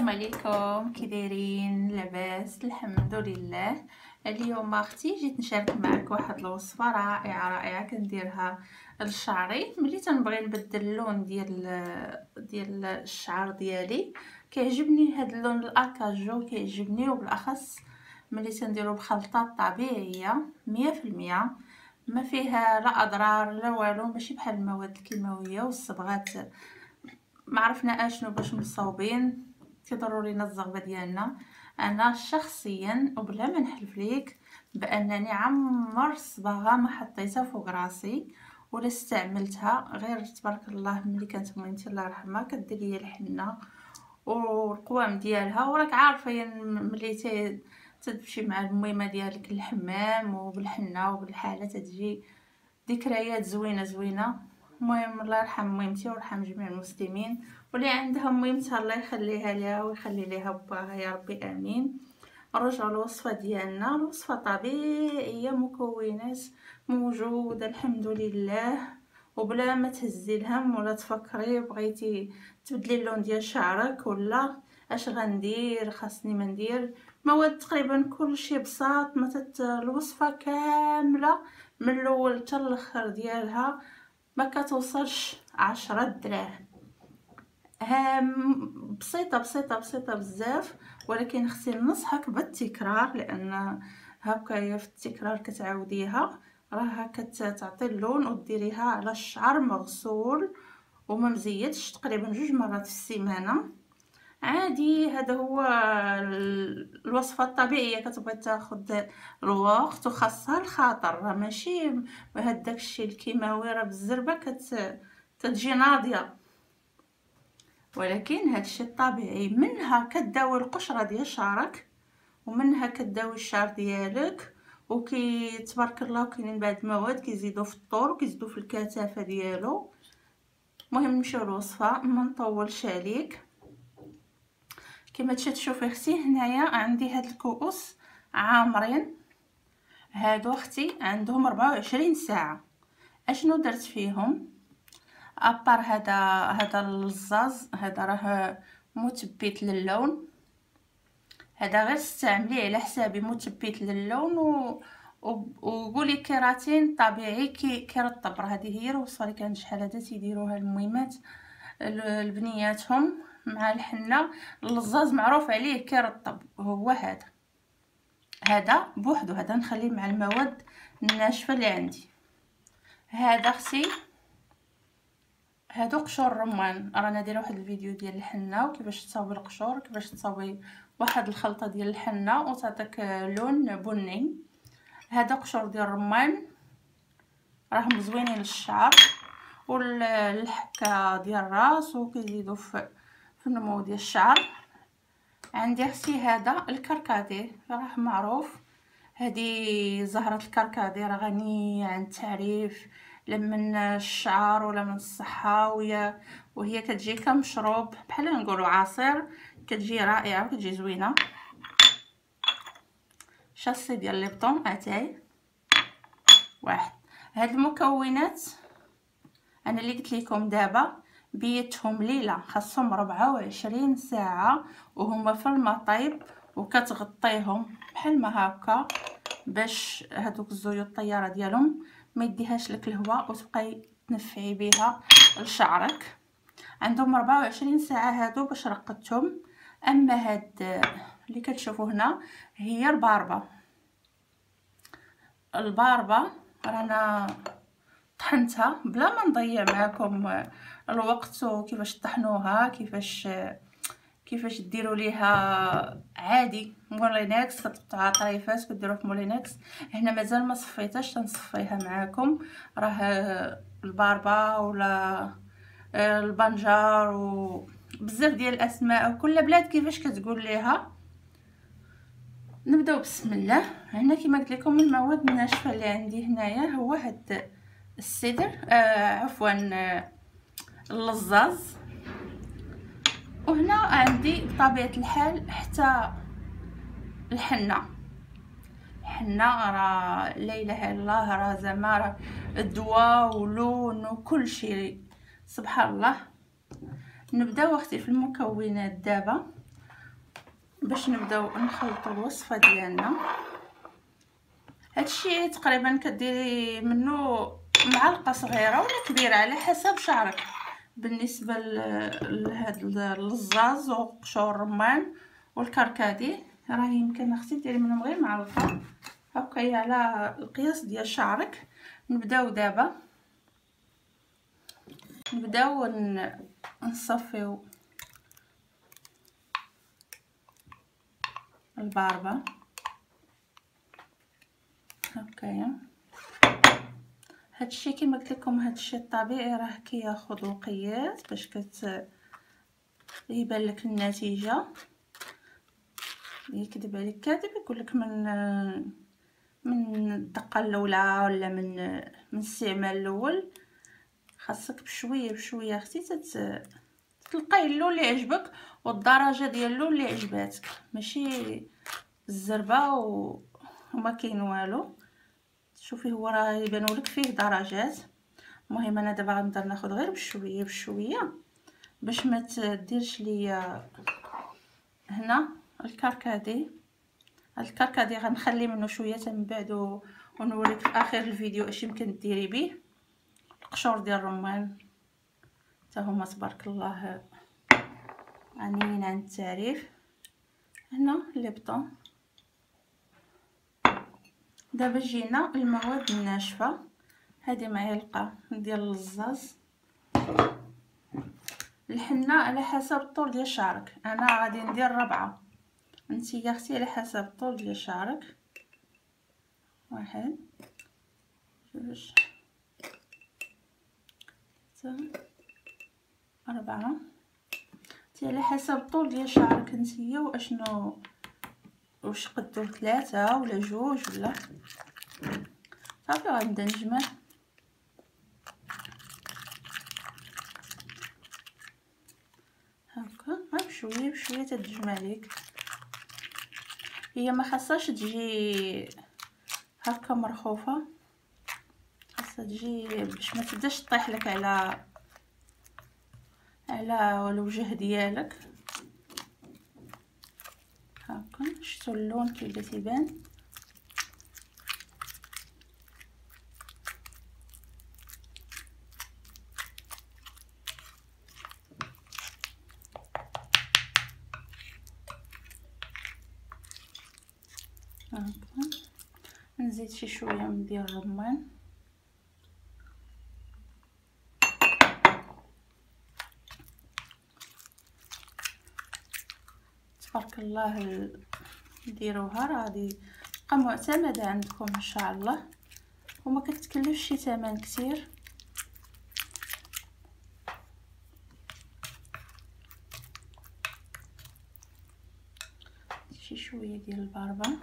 السلام عليكم، كي دايرين؟ لاباس؟ الحمد لله. اليوم اختي جيت نشارك معك واحد الوصفه رائعه كنديرها لشعري ملي تنبغي نبدل اللون ديال الشعر ديالي. كيعجبني هذا اللون الاكاجو، كيعجبني وبالاخص ملي تنديرو بخلطات طبيعيه 100%، ما فيها لا اضرار لا والو، ماشي بحال المواد الكيماويه والصبغات ما عرفنا اشنو باش مصاوبين كيضروا لينا الزغبه ديالنا. انا شخصيا وبلا ما نحلف ليك بانني عمر الصباغه ما حطيتها فوق راسي ولا استعملتها، غير تبارك الله ملي كانت مامتي الله يرحمها كدير لي الحنه والقوام ديالها. وراك عارفه ملي تمشي مع الميمه ديالك للحمام وبالحنه وبالحاله تجي ذكريات زوينه. المهم الله يرحم ميمتي ويرحم جميع المسلمين، واللي عندها ميمتها الله يخليها لها ويخلي لها باها يا ربي امين. نرجعوا للوصفه ديالنا. الوصفه طبيعيه، مكونات موجوده الحمد لله، وبلا ما تهزي الهم ولا تفكري بغيتي تبدلي اللون ديال شعرك ولا اش غندير خاصني ما ندير. مواد تقريبا كلشي بساط، الوصفه كامله من الاول حتى الاخر ديالها ما كتوصلش 10 دراهم. بسيطه بزاف، ولكن خصني ننصحك بالتكرار، لان هكا هي في التكرار كتعاوديها راها كتعطي اللون وديريها على الشعر مغسول وما مزيدش، تقريبا 2 مرات في السيمانه عادي. هذا هو الوصفه الطبيعيه. كتبغي تاخذ الوقت وخاصها الخاطر، راه ماشي هذاك الشيء الكيماوي راه بالزربه كتجي ناضيه، ولكن هذا الشيء الطبيعي. منها كداوي القشره ديال شعرك ومنها كداوي الشعر ديالك، وكي تبارك الله كاينين بعض المواد كيزيدوا في الطول وكيزيدوا في الكثافه ديالو. المهم نمشيو للوصفه ما نطولش عليك. كما تشوفي اختي هنايا عندي هاد الكؤوس عامرين، هادو اختي عندهم 24 ساعه. اشنو درت فيهم ابار هذا اللزاز؟ هذا راه مثبت للون، هذا غير استعمليه على حسابي مثبت للون وقولي كيراتين طبيعي كيرطب. هذه هي الوصفه اللي كان شحال هذا تيديروها الميمات البنياتهم مع الحنه. اللزاز معروف عليه كيرطب، هو هذا بوحدو، هذا نخليه مع المواد الناشفه اللي عندي. هذا اختي هادو قشور الرمان، رانا دايره واحد الفيديو ديال الحنه وكيفاش تصاوبي القشور، كيفاش تصاوبي واحد الخلطه ديال الحنه وتعطيك لون بني. هذا قشور ديال الرمان راهم زوينين للشعر والحكه ديال الراس وكيزيدوا في النمو ديال الشعر. عندي اختي هذا الكركديه، راه معروف هذه زهره الكركديه راه غنيه عن التعريف، لا من الشعر ولا من الصحه، وهي كتجي كمشروب بحال نقولوا عصير، كتجي رائعه وكتجي زوينه. شاصي ديال ليبطون اتاي واحد. هاد المكونات انا اللي قلت لكم دابا بيتهم ليله، خاصهم 24 ساعه وهما في المطيب، وكتغطيهم بحال ما هكا باش هذوك الزيوت الطياره ديالهم ما يديهاش لك الهواء وتبقاي تنفعي بها لشعرك. عندهم 24 ساعه هادو باش رقدتهم. اما هاد اللي كتشوفوا هنا هي الباربه رانا طحنتها بلا ما نضيع معكم الوقت وكيفاش طحنوها، كيفاش ديروا ليها عادي مولينكس، كتقطعها طريفات كديروها في مولينكس. هنا مازال ما صفيتهاش، تنصفيها معاكم. راه الباربه ولا البنجار وبزاف ديال الاسماء وكل بلاد كيفاش كتقول ليها. نبداو بسم الله. هنا كما قلت لكم المواد الناشفه اللي عندي هنايا هو هاد السدر عفوا اللزاز، وهنا عندي بطبيعه الحال حتى الحنه راه لا اله الا الله، راه زعما راه الدواء ولون وكل شيء سبحان الله. نبداو اختي في المكونات دابا. باش نبداو نخلطوا الوصفه ديالنا. هادشي تقريبا كديري منه معلقه صغيره ولا كبيره على حسب شعرك. بالنسبه لهاد اللزاز وقشور الرمان والكركديه راه يمكن اختي ديري منهم غير معلقه هكايا على القياس ديال شعرك. نبداو دابا نصفيو الباربه هكايا. هادشي كيما قلت لكم هادشي الطبيعي راه كياخذ وقيات باش يبان لك النتيجه. يكذب عليك كاتب يقول لك من الدقه الاولى ولا من الاستعمال الاول خاصك بشويه بشويه اختي تلقاي اللون اللي عجبك والدرجه ديال اللون اللي عجباتك، ماشي الزربه وما كاين والو. شوفي هو راه يبانوا لك فيه درجات. المهم انا دابا غنبدا ناخذ غير بشويه بشويه باش ما تديرش ليا هنا الكركديه. الكركديه غنخلي منه شويه من بعد ونوريك في اخر الفيديو اش يمكن ديري به. القشور ديال الرمان حتى هما تبارك الله غنيين عن التعريف. هنا ليبطون. دابا جينا المواد الناشفه. هذه معلقه ديال اللزاز. الحنه على حسب الطول ديال شعرك، انا غادي ندير 4. انت يا اختي على حسب الطول ديال شعرك. 1 2 3 4. انت على حسب الطول ديال شعرك انتيا واشنو واش قدو 3 ولا 2 ولا صافي. غنبدا نجمع هكا غير بشويه بشويه تتجمع ليك. هي ما خاصهاش تجي هكا مرخوفه، خاصها تجي باش ما تبداش تطيح لك على الوجه ديالك. هكا شفتوا اللون كي بدا تيبان. هكا نزيد شي شويه من ديال الرمان. تبارك الله ديروها راه غادي تبقى معتمده عندكم ان شاء الله وما كتكلفش شي ثمن كثير. شي شويه ديال الباربه.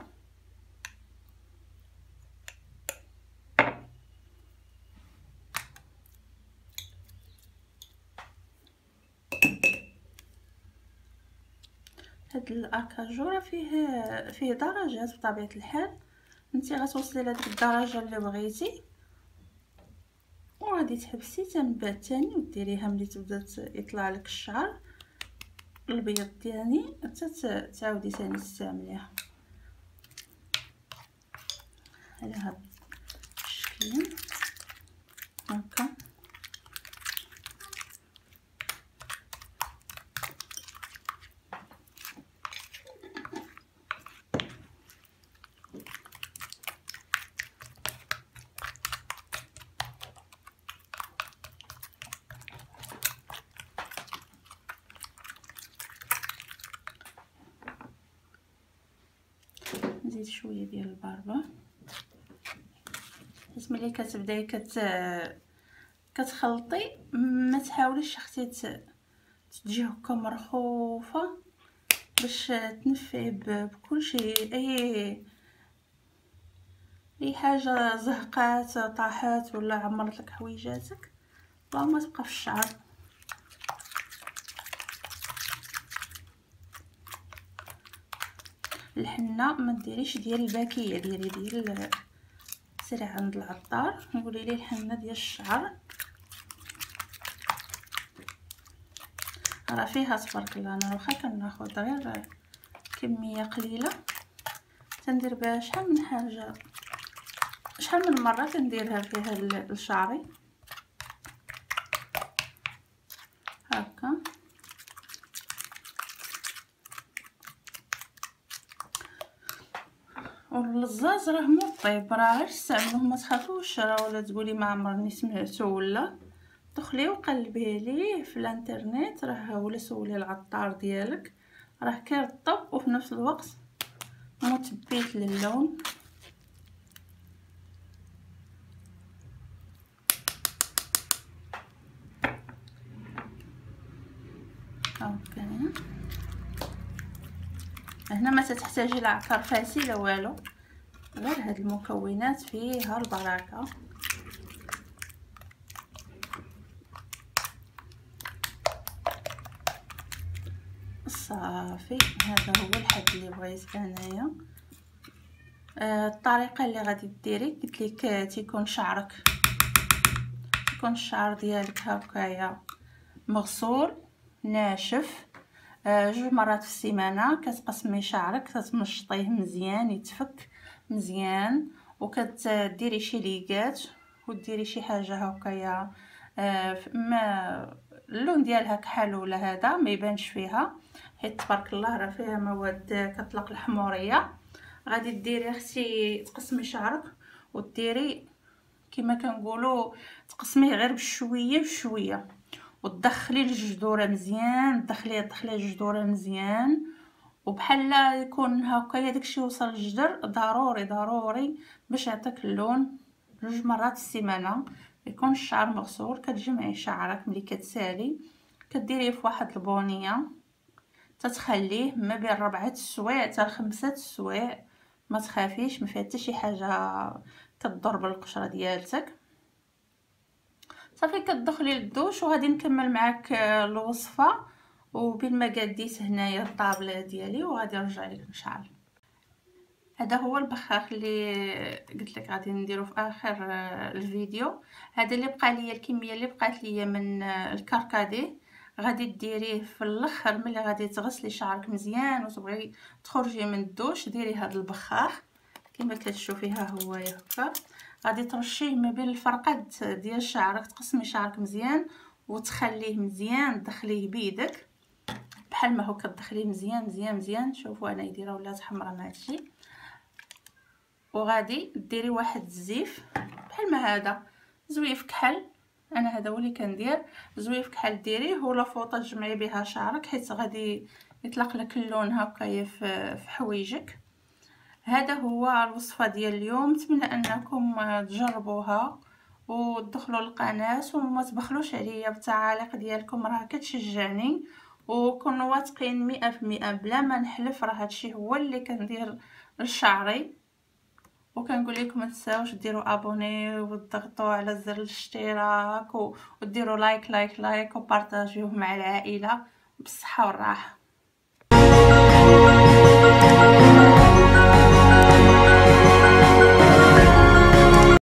هاد الاكاجو راه فيه درجات بطبيعه الحال. انت غتوصلي لهاديك الدرجه اللي بغيتي وغادي تحبسي حتى من بعد ثاني وديريها ملي تبدا يطلع لك الشعر البيض ديالي حتى تعاودي ثاني تستعمليها على هاد الشكل هكا. نزيد شويه ديال الباربه حيت ملي كتبداي كتخلطي ما تحاوليش اختي تجي هكا مرخوفه باش تنفعي بكل شيء. اي حاجه زهقات طاحات ولا عمرت لك حويجاتك راه ما تبقى في الشعر. الحنه ما ديريش ديال الباكيه، ديري ديال سيري عند العطار قولي ليه الحنه ديال الشعر راه فيها تبارك الله. انا واخا كناخذ غير كميه قليله، تندير بها شحال من حاجه، شحال من مره كنديرها فيها لشعري هكا. واللزاز راه مو طيب، راه غير استعملوه ما تخافوش، راه ولا تقولي ما عمرني سمعتو ولا دخلي وقلبي ليه في الانترنت، راه ولا سولي العطار ديالك راه كيرطب وفي نفس الوقت مثبت للون. هاكا هنا ما تحتاجي لا عكر فاسي لا والو، غير هاد المكونات فيها البركه. صافي هذا هو الحد اللي بغيت انايا. الطريقه اللي غادي ديري قلت لك تيكون شعرك، تكون الشعر ديالك هكايا مغسول ناشف، جوج مرات في السيمانه كتقسمي شعرك، كتمشطيه مزيان يتفك مزيان، وكتديري شي ليغات وديري شي حاجه هكايا ما اللون ديالها كحل ولا هذا ما يبانش فيها، حيت تبارك الله راه فيها مواد كتطلق الحموريه. غادي ديري اختي تقسمي شعرك وديري كما كنقولوا تقسميه غير بشويه بشويه، وتدخلي الجذوره مزيان، دخلي الجذوره مزيان، وبحال يكون هكايا داكشي وصل الجدر ضروري ضروري باش يعطيك اللون. جوج مرات في السيمانه يكون الشعر مغسول، كتجمعي شعرك ملي كتسالي كديريه في واحد البونيه، تتخليه ما بين 4 السوايع حتى 5 السوايع، ما تخافيش ما فيها حتى شي حاجه كتضر بالقشره ديالتك. صافي كتدخلي للدوش وغادي نكمل معاك الوصفه وبالمقاديس هنايا الطابله ديالي، وغادي نرجع لك نشعل. هذا هو البخاخ اللي قلت لك غادي نديرو في اخر الفيديو. هذا اللي بقى ليا، الكميه اللي بقات ليا من الكركديه غادي ديريه في الاخر ملي غادي تغسلي شعرك مزيان وتبغي تخرجي من الدوش، ديري هذا البخاخ كما كتشوفيها هو هكا، غادي ترشيه ما بين الفرقات ديال شعرك، تقسمي شعرك مزيان وتخليه مزيان، تدخليه بيدك بحال ما هو كتدخليه مزيان مزيان مزيان. شوفوا انا يديرها ولات حمراء مع هادشي. وغادي ديري واحد الزيف بحال ما هذا زويف كحل، انا هذا هو اللي كندير زويف كحل، ديريه ولا فوطه تجمعي بها شعرك حيت غادي يطلق لك اللون هكايا في حوايجك. هذا هو الوصفه ديال اليوم، نتمنى انكم تجربوها وتدخلوا القناه وما تبخلوش عليا بالتعاليق ديالكم، راه كتشجعني، وكونوا واثقين 100% بلا ما نحلف راه هادشي هو اللي كندير لشعري. وكنقول لكم ما تنساوش ديروا ابوني وتضغطوا على زر الاشتراك وديروا لايك وبارطاجيوه مع العائله بالصحه والراحه.